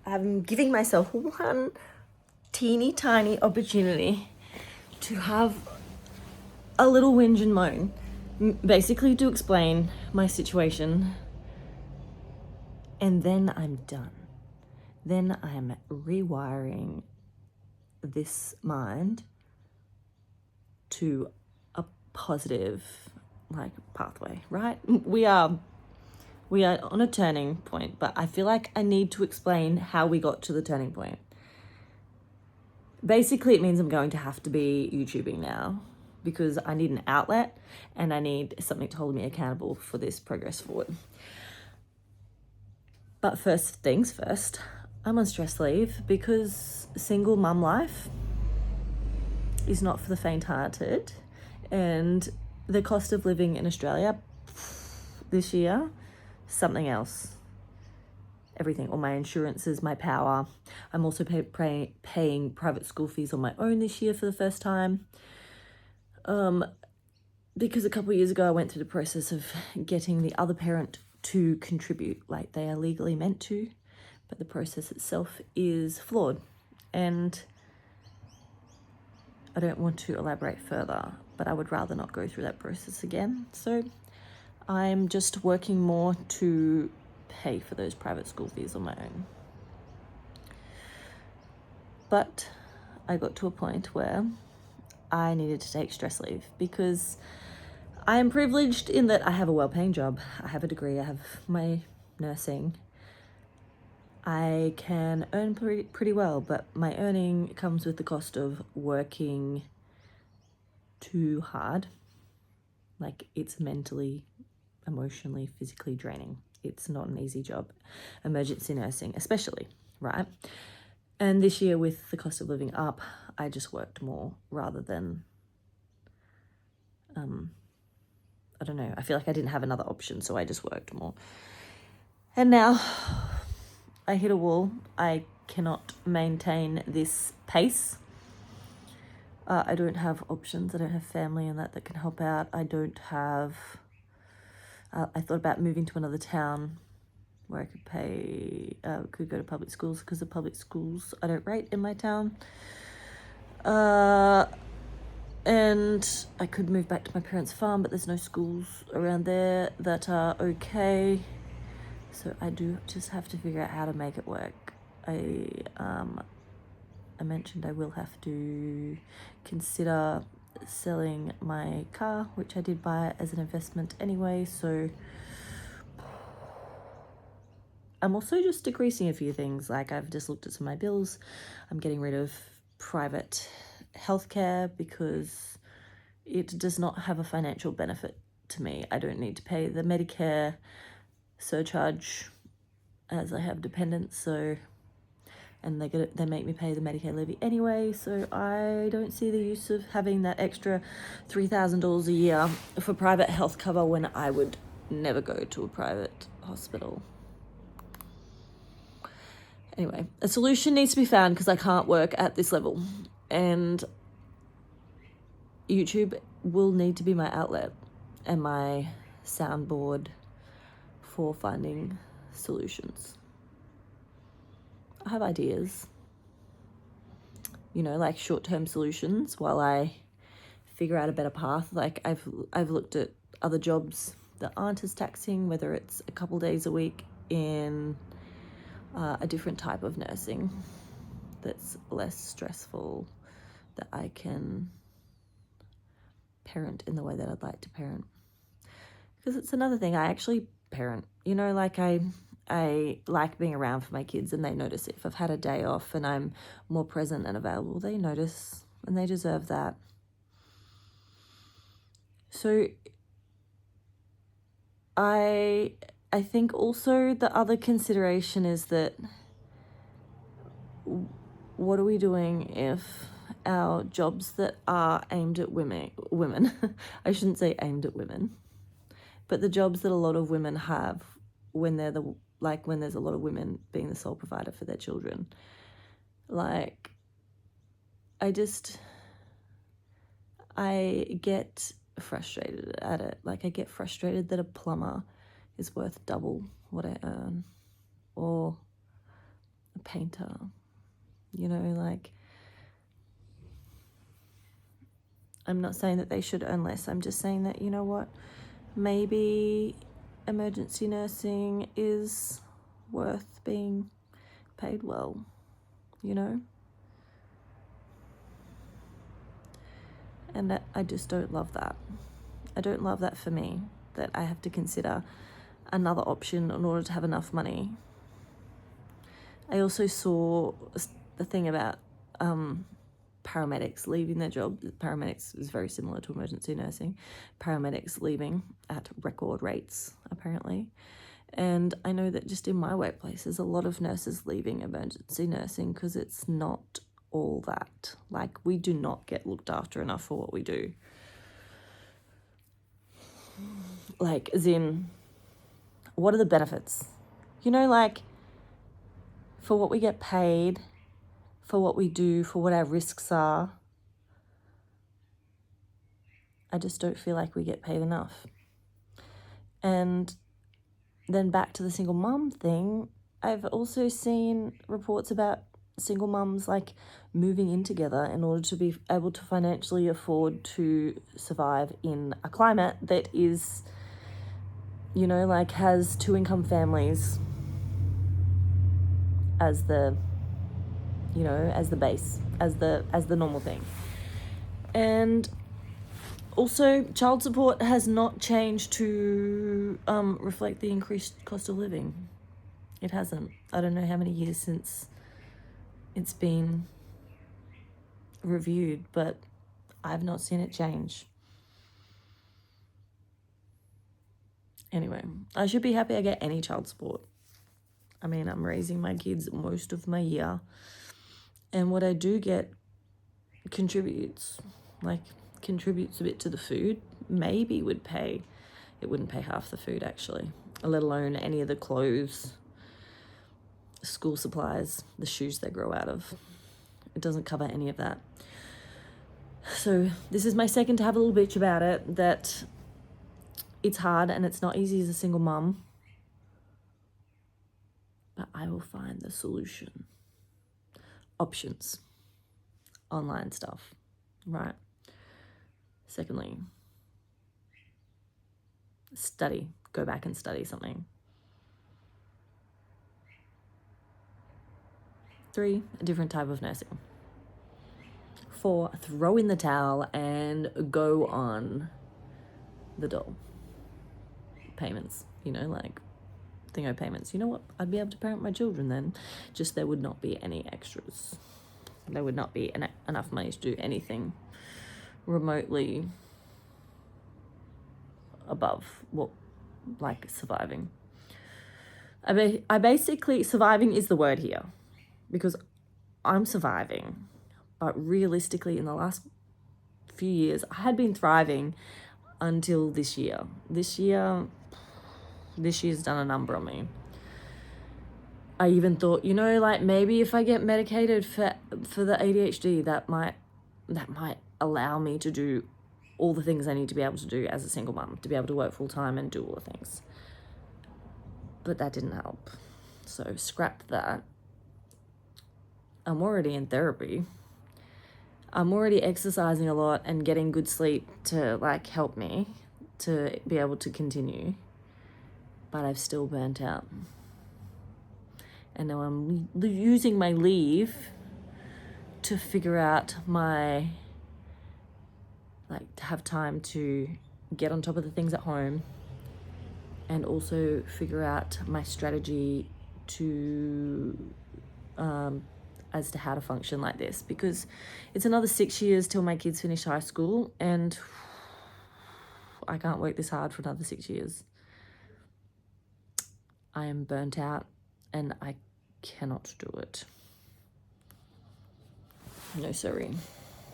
I'm giving myself one teeny tiny opportunity to have a little whinge and moan, basically to explain my situation, and then I'm done. Then I'm rewiring this mind to a positive pathway, right? We are on a turning point, but I feel like I need to explain how we got to the turning point. Basically, it means I'm going to have to be YouTubing now because I need an outlet and I need something to hold me accountable for this progress forward. But first things first, I'm on stress leave because single mum life is not for the faint-hearted, and the cost of living in Australia this year, something else. Everything, all my insurances, my power. I'm also paying private school fees on my own this year for the first time. Because a couple of years ago I went through the process of getting the other parent to contribute, like they are legally meant to, but the process itself is flawed. And I don't want to elaborate further, but I would rather not go through that process again. So I'm just working more to pay for those private school fees on my own. But I got to a point where I needed to take stress leave because I am privileged in that I have a well-paying job. I have a degree, I have my nursing. I can earn pretty well, but my earning comes with the cost of working too hard. Like, it's mentally, emotionally, physically draining. It's not an easy job. Emergency nursing, especially, right? And this year with the cost of living up, I just worked more rather than, I don't know. I feel like I didn't have another option, so I just worked more. And now I hit a wall. I cannot maintain this pace. I don't have options. I don't have family and that can help out. I don't have... I thought about moving to another town where I could go to public schools, because the public schools I don't rate in my town. And I could move back to my parents' farm, but there's no schools around there that are okay. So I do just have to figure out how to make it work. I mentioned I will have to consider selling my car, which I did buy as an investment anyway. So I'm also just decreasing a few things. Like, I've just looked at some of my bills. I'm getting rid of private healthcare because it does not have a financial benefit to me. I don't need to pay the Medicare surcharge as I have dependents, so, and they make me pay the Medicare levy anyway, so I don't see the use of having that extra $3,000 a year for private health cover when I would never go to a private hospital. Anyway, a solution needs to be found because I can't work at this level, and YouTube will need to be my outlet and my soundboard for finding solutions. I have ideas, like short-term solutions while I figure out a better path. Like, I've looked at other jobs that aren't as taxing, whether it's a couple days a week in a different type of nursing that's less stressful, that I can parent in the way that I'd like to parent. Because it's another thing, I actually parent, I like being around for my kids, and they notice it. If I've had a day off and I'm more present and available, they notice, and they deserve that. So I think also the other consideration is that what are we doing if our jobs that are aimed at women, I shouldn't say aimed at women, but the jobs that a lot of women have when there's a lot of women being the sole provider for their children. Like, I get frustrated at it. Like, I get frustrated that a plumber is worth double what I earn, or a painter, you know, like, I'm not saying that they should earn less. I'm just saying that, you know what, maybe emergency nursing is worth being paid well, you know? And I just don't love that. I don't love that for me, that I have to consider another option in order to have enough money. I also saw the thing about paramedics leaving their job. Paramedics is very similar to emergency nursing. Paramedics leaving at record rates, apparently. And I know that just in my workplace, there's a lot of nurses leaving emergency nursing because it's not all that. Like, we do not get looked after enough for what we do. Like, as in, what are the benefits? You know, like, for what we get paid, for what we do, for what our risks are, I just don't feel like we get paid enough. And then back to the single mum thing, I've also seen reports about single mums like moving in together in order to be able to financially afford to survive in a climate that is, you know, like, has 2-income families as the, you know, as the base, as the normal thing. And also, child support has not changed to reflect the increased cost of living. It hasn't. I don't know how many years since it's been reviewed, but I've not seen it change. Anyway, I should be happy I get any child support. I mean, I'm raising my kids most of my year, and what I do get contributes a bit to the food. Maybe would pay. It wouldn't pay half the food, actually, let alone any of the clothes, school supplies, the shoes they grow out of. It doesn't cover any of that. So this is my second to have a little bitch about it, that it's hard and it's not easy as a single mum, but I will find the solution. Options. Online stuff, right? Secondly, study. Go back and study something. 3, a different type of nursing. 4, throw in the towel and go on the dole. Payments, you know, like thingo payments. You know what? I'd be able to parent my children then. Just there would not be any extras. There would not be enough money to do anything remotely above what, like, surviving. I basically, surviving is the word here, because I'm surviving, but realistically in the last few years I had been thriving until this year. This year's done a number on me. I even thought, you know, like, maybe if I get medicated for the ADHD, that might allow me to do all the things I need to be able to do as a single mum, to be able to work full time and do all the things. But that didn't help. So scrap that. I'm already in therapy. I'm already exercising a lot and getting good sleep to, like, help me to be able to continue. But I've still burnt out. And now I'm using my leave to figure out to have time to get on top of the things at home, and also figure out my strategy to as to how to function like this, because it's another 6 years till my kids finish high school, and I can't work this hard for another 6 years. I am burnt out and I cannot do it. No, sorry.